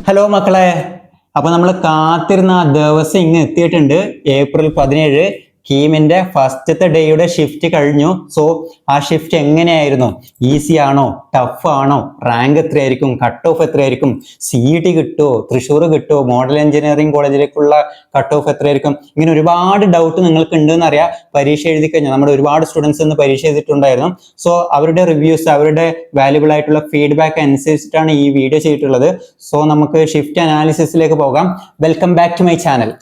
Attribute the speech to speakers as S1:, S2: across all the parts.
S1: Hello മക്കളെ, അപ്പൊ നമ്മൾ കാത്തിരുന്ന ആ ദിവസം ഇങ്ങ് എത്തിയിട്ടുണ്ട്. ഏപ്രിൽ 17 കീമിന്റെ ഫസ്റ്റത്തെ ഡേയുടെ ഷിഫ്റ്റ് കഴിഞ്ഞു. സോ ആ ഷിഫ്റ്റ് എങ്ങനെയായിരുന്നു? ഈസി ആണോ, ടഫ് ആണോ, റാങ്ക് എത്രയായിരിക്കും, കട്ട് ഓഫ് എത്രയായിരിക്കും, CET കിട്ടുമോ, തൃശ്ശൂർ കിട്ടുമോ, മോഡൽ എഞ്ചിനീയറിംഗ് കോളേജിലേക്കുള്ള കട്ട് ഓഫ് എത്രയായിരിക്കും, ഇങ്ങനെ ഒരുപാട് ഡൗട്ട് നിങ്ങൾക്ക് ഉണ്ടെന്ന് അറിയാം. പരീക്ഷ എഴുതി കഴിഞ്ഞാൽ നമ്മുടെ ഒരുപാട് സ്റ്റുഡൻസ് ഇന്ന് പരീക്ഷ എഴുതിയിട്ടുണ്ടായിരുന്നു. സോ അവരുടെ റിവ്യൂസ്, അവരുടെ വാല്യുബിൾ ആയിട്ടുള്ള ഫീഡ്ബാക്ക് അനുസരിച്ചിട്ടാണ് ഈ വീഡിയോ ചെയ്തിട്ടുള്ളത്. സോ നമുക്ക് ഷിഫ്റ്റ് അനാലിസിസിലേക്ക് പോകാം. Welcome back to my channel.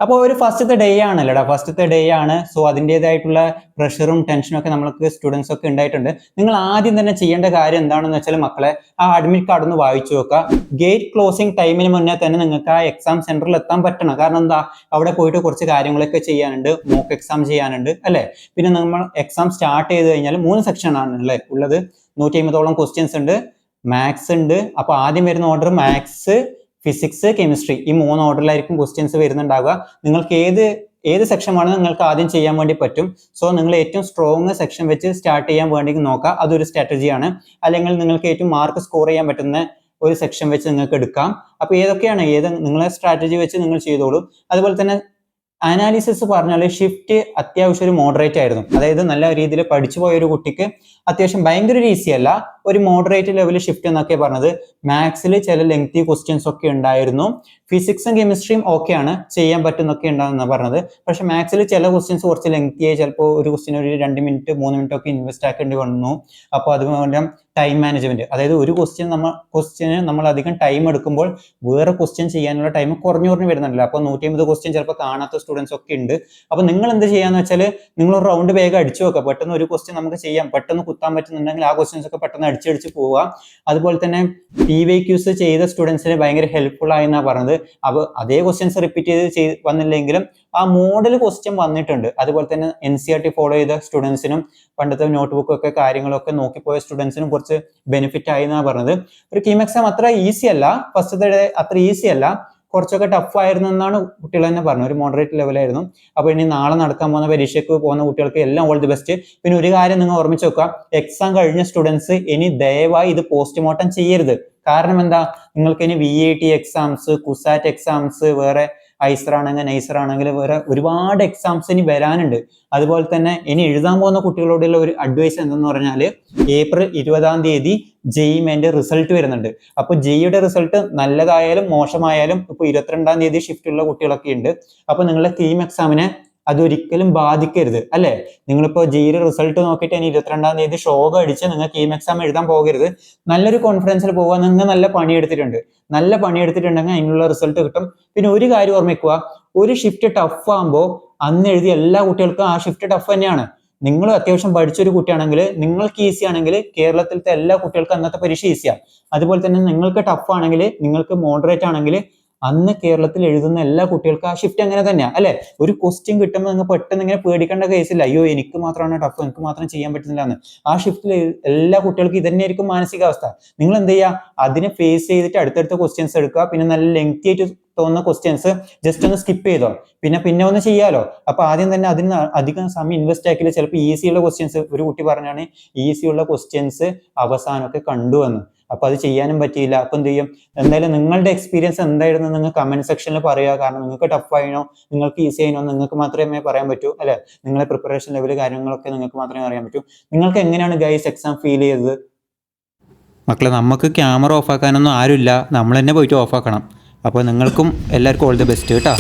S1: അപ്പോൾ ഒരു ഫസ്റ്റത്തെ ഡേ ആണല്ലോടാ, ഫസ്റ്റത്തെ ഡേ ആണ്. സോ അതിൻ്റെതായിട്ടുള്ള പ്രഷറും ടെൻഷനും ഒക്കെ നമ്മൾക്ക് സ്റ്റുഡൻസ് ഒക്കെ ഉണ്ടായിട്ടുണ്ട്. നിങ്ങൾ ആദ്യം തന്നെ ചെയ്യേണ്ട കാര്യം എന്താണെന്ന് വെച്ചാൽ മക്കളെ, ആ അഡ്മിറ്റ് കാർഡ് ഒന്ന് വായിച്ചു നോക്കുക. ഗേറ്റ് ക്ലോസിംഗ് ടൈമിന് മുന്നേ തന്നെ നിങ്ങൾക്ക് ആ എക്സാം സെന്ററിൽ എത്താൻ പറ്റണം. കാരണം എന്താ, അവിടെ പോയിട്ട് കുറച്ച് കാര്യങ്ങളൊക്കെ ചെയ്യാനുണ്ട്, മോക്ക് എക്സാം ചെയ്യാനുണ്ട് അല്ലേ. പിന്നെ നമ്മൾ എക്സാം സ്റ്റാർട്ട് ചെയ്ത് കഴിഞ്ഞാൽ 3 സെക്ഷൻ ആണ് ഉള്ളത്. 150ഓളം ക്വസ്റ്റ്യൻസ് ഉണ്ട്, മാത്സ് ഉണ്ട്. അപ്പൊ ആദ്യം വരുന്ന ഓർഡർ മാത്സ്, ഫിസിക്സ്, കെമിസ്ട്രി, ഈ 3 ഓർഡറിലായിരിക്കും ക്വസ്റ്റ്യൻസ് വരുന്നുണ്ടാവുക. നിങ്ങൾക്ക് ഏത് സെക്ഷൻ ആണ് നിങ്ങൾക്ക് ആദ്യം ചെയ്യാൻ വേണ്ടി പറ്റും. സോ നിങ്ങൾ ഏറ്റവും സ്ട്രോങ് സെക്ഷൻ വെച്ച് സ്റ്റാർട്ട് ചെയ്യാൻ വേണ്ടി നോക്കുക. അതൊരു സ്ട്രാറ്റജിയാണ്. അല്ലെങ്കിൽ നിങ്ങൾക്ക് ഏറ്റവും മാർക്ക് സ്കോർ ചെയ്യാൻ പറ്റുന്ന ഒരു സെക്ഷൻ വെച്ച് നിങ്ങൾക്ക് എടുക്കാം. അപ്പൊ ഏതൊക്കെയാണ് നിങ്ങളെ സ്ട്രാറ്റജി വെച്ച് നിങ്ങൾ ചെയ്തോളൂ. അതുപോലെ തന്നെ അനാലിസിസ് പറഞ്ഞാൽ ഷിഫ്റ്റ് അത്യാവശ്യം ഒരു മോഡറേറ്റ് ആയിരുന്നു. അതായത് നല്ല രീതിയിൽ പഠിച്ചു പോയ ഒരു കുട്ടിക്ക് അത്യാവശ്യം ഭയങ്കര ഒരു ഈസി അല്ല, ഒരു മോഡറേറ്റ് ലെവൽ ഷിഫ്റ്റ് എന്നൊക്കെ പറഞ്ഞത്. മാത്സിൽ ചില ലെങ്തി ക്വസ്റ്റ്യൻസ് ഒക്കെ ഉണ്ടായിരുന്നു. ഫിസിക്സും കെമിസ്ട്രിയും ഓക്കെയാണ്, ചെയ്യാൻ പറ്റുന്നൊക്കെ ഉണ്ടാകുന്ന പറഞ്ഞത്. പക്ഷെ മാത്സിൽ ചില ക്വസ്റ്റ്യൻസ് കുറച്ച് ലെങ്തിയായി, ചിലപ്പോൾ ഒരു ക്വസ്റ്റ്യൻ ഒരു 2 മിനിറ്റ് 3 മിനിറ്റ് ഒക്കെ ഇൻവെസ്റ്റ് ആക്കേണ്ടി വന്നു. അപ്പോൾ അതുപോലെ ടൈം മാനേജ്മെന്റ്, അതായത് ഒരു ക്വസ്റ്റ്യന് നമ്മൾ അധികം ടൈം എടുക്കുമ്പോൾ വേറെ ക്വസ്റ്റ്യൻ ചെയ്യാനുള്ള ടൈം കുറഞ്ഞു വരുന്നുണ്ടല്ലോ. അപ്പോൾ 150 ക്വസ്റ്റ്യൻ ചിലപ്പോൾ കാണാത്ത സ്റ്റുഡൻസ് ഒക്കെ ഉണ്ട്. അപ്പൊ നിങ്ങൾ എന്ത് ചെയ്യാന്ന് വെച്ചാൽ, നിങ്ങൾ ഒരു റൗണ്ട് വേഗം അടിച്ചു വെക്കുക. പെട്ടെന്ന് ഒരു ക്വസ്റ്റ്യൻ നമുക്ക് ചെയ്യാം, പെട്ടെന്ന് കുത്താൻ പറ്റുന്നുണ്ടെങ്കിൽ ആ ക്വസ്റ്റ്യൻസ് ഒക്കെ പെട്ടെന്ന് അടിച്ച് പോവുക. അതുപോലെ തന്നെ PYQs ചെയ്ത സ്റ്റുഡൻസിന് ഭയങ്കര ഹെൽപ്ഫുൾ ആയെന്നാ പറഞ്ഞത്. അപ്പൊ അതേ ക്വസ്റ്റ്യൻസ് റിപ്പീറ്റ് ചെയ്ത് വന്നില്ലെങ്കിലും ആ മോഡൽ ക്വസ്റ്റ്യൻ വന്നിട്ടുണ്ട്. അതുപോലെ തന്നെ NCERT ഫോളോ ചെയ്ത സ്റ്റുഡൻസിനും പണ്ടത്തെ നോട്ട്ബുക്ക് ഒക്കെ കാര്യങ്ങളൊക്കെ നോക്കിപ്പോയ സ്റ്റുഡൻസിനും കുറച്ച് ബെനിഫിറ്റ് ആയി എന്നാ പറഞ്ഞത്. ഒരു കീം എക്സാം അത്ര ഈസി അല്ല, ഫസ്റ്റത്തെ ഡേ അത്ര ഈസി അല്ല, കുറച്ചൊക്കെ ടഫ് ആയിരുന്നു എന്നാണ് കുട്ടികൾ തന്നെ പറഞ്ഞു. ഒരു മോഡറേറ്റ് ലെവലായിരുന്നു. അപ്പൊ ഇനി നാളെ നടക്കാൻ പോകുന്ന പരീക്ഷയ്ക്ക് പോകുന്ന കുട്ടികൾക്ക് എല്ലാം ഓൾ ദി ബെസ്റ്റ്. പിന്നെ ഒരു കാര്യം നിങ്ങൾ ഓർമ്മിച്ച് വെക്കുക, എക്സാം കഴിഞ്ഞ സ്റ്റുഡൻസ് ഇനി ദയവായി ഇത് പോസ്റ്റ്മോർട്ടം ചെയ്യരുത്. കാരണം എന്താ, നിങ്ങൾക്ക് ഇനി VAT എക്സാംസ്, കുസാറ്റ് എക്സാംസ്, വേറെ ഐസർ ആണെങ്കിൽ നൈസർ ആണെങ്കിൽ വേറെ ഒരുപാട് എക്സാംസ് ഇനി വരാനുണ്ട്. അതുപോലെ തന്നെ ഇനി എഴുതാൻ പോകുന്ന കുട്ടികളോടുള്ള ഒരു അഡ്വൈസ് എന്തെന്ന് പറഞ്ഞാൽ, ഏപ്രിൽ 20 JEE മെയിൻ്റെ റിസൾട്ട് വരുന്നുണ്ട്. അപ്പൊ JEEയുടെ റിസൾട്ട് നല്ലതായാലും മോശമായാലും ഇപ്പൊ 22 ഷിഫ്റ്റ് ഉള്ള കുട്ടികളൊക്കെ ഉണ്ട്. അപ്പൊ നിങ്ങളുടെ കീം എക്സാമിനെ അതൊരിക്കലും ബാധിക്കരുത് അല്ലെ. നിങ്ങളിപ്പോ JEE റിസൾട്ട് നോക്കിയിട്ട് ഇനി 22 ഷോക അടിച്ച് നിങ്ങൾ കീം എക്സാം എഴുതാൻ പോകരുത്. നല്ലൊരു കോൺഫിഡൻസിൽ പോകാൻ നിങ്ങൾ നല്ല പണിയെടുത്തിട്ടുണ്ടെങ്കിൽ അതിനുള്ള റിസൾട്ട് കിട്ടും. പിന്നെ ഒരു കാര്യം ഓർമ്മിക്കുക, ഒരു ഷിഫ്റ്റ് ടഫ് ആകുമ്പോൾ അന്ന് എഴുതിയ എല്ലാ കുട്ടികൾക്കും ആ ഷിഫ്റ്റ് ടഫ് തന്നെയാണ്. നിങ്ങൾ അത്യാവശ്യം പഠിച്ചൊരു കുട്ടിയാണെങ്കിൽ, നിങ്ങൾക്ക് ഈസി ആണെങ്കിൽ കേരളത്തിലത്തെ എല്ലാ കുട്ടികൾക്കും അന്നത്തെ പരീക്ഷ ഈസിയാണ്. അതുപോലെ തന്നെ നിങ്ങൾക്ക് ടഫ് ആണെങ്കിൽ, നിങ്ങൾക്ക് മോഡറേറ്റ് ആണെങ്കിൽ അന്ന് കേരളത്തിൽ എഴുതുന്ന എല്ലാ കുട്ടികൾക്കും ആ ഷിഫ്റ്റ് അങ്ങനെ തന്നെയാണ് അല്ലെ. ഒരു ക്വസ്റ്റ്യൻ കിട്ടുമ്പോൾ നിങ്ങൾ പെട്ടെന്ന് ഇങ്ങനെ പേടിക്കേണ്ട കേസില്ല, അയ്യോ എനിക്ക് മാത്രമാണ് ടഫ്, എനിക്ക് മാത്രം ചെയ്യാൻ പറ്റുന്നില്ല എന്ന്. ആ ഷിഫ്റ്റിൽ എല്ലാ കുട്ടികൾക്കും ഇത് തന്നെയായിരിക്കും മാനസികാവസ്ഥ. നിങ്ങൾ എന്ത് ചെയ്യുക, അതിനെ ഫേസ് ചെയ്തിട്ട് അടുത്തടുത്ത ക്വസ്റ്റ്യൻസ് എടുക്കുക. പിന്നെ നല്ല ലെങ്തി ആയിട്ട് തോന്നുന്ന ക്വസ്റ്റ്യൻസ് ജസ്റ്റ് ഒന്ന് സ്കിപ്പ് ചെയ്തോ, പിന്നെ ഒന്ന് ചെയ്യാലോ. അപ്പൊ ആദ്യം തന്നെ അതിന് അധികം സമയം ഇൻവെസ്റ്റ് ആക്കില്ല. ചിലപ്പോൾ ഈസിയുള്ള ക്വസ്റ്റ്യൻസ്, ഒരു കുട്ടി പറഞ്ഞാണ് ഈസിയുള്ള ക്വസ്റ്റ്യൻസ് അവസാനമൊക്കെ കണ്ടുവന്നു, അപ്പൊ അത് ചെയ്യാനും പറ്റിയില്ല. അപ്പൊ എന്ത് ചെയ്യും, എന്തായാലും നിങ്ങളുടെ എക്സ്പീരിയൻസ് എന്തായിരുന്നു നിങ്ങൾ കമന്റ് സെക്ഷനിൽ പറയുക. കാരണം നിങ്ങൾക്ക് ടഫ് ആയിനോ, നിങ്ങൾക്ക് ഈസി ആയിനോ നിങ്ങൾക്ക് മാത്രമേ പറയാൻ പറ്റൂ അല്ലെ. നിങ്ങളെ പ്രിപ്പറേഷൻ ലെവൽ കാര്യങ്ങളൊക്കെ നിങ്ങൾക്ക് മാത്രമേ അറിയാൻ പറ്റൂ. നിങ്ങൾക്ക് എങ്ങനെയാണ് ഗൈസ് എക്സാം ഫീൽ ചെയ്തത്? മക്കളെ, നമുക്ക് ക്യാമറ ഓഫ് ആക്കാനൊന്നും ആരുമില്ല, നമ്മൾ തന്നെ പോയിട്ട് ഓഫ് ആക്കണം. അപ്പോൾ നിങ്ങൾക്കും എല്ലാവർക്കും ഓൾ ദി ബെസ്റ്റ് കേട്ടോ.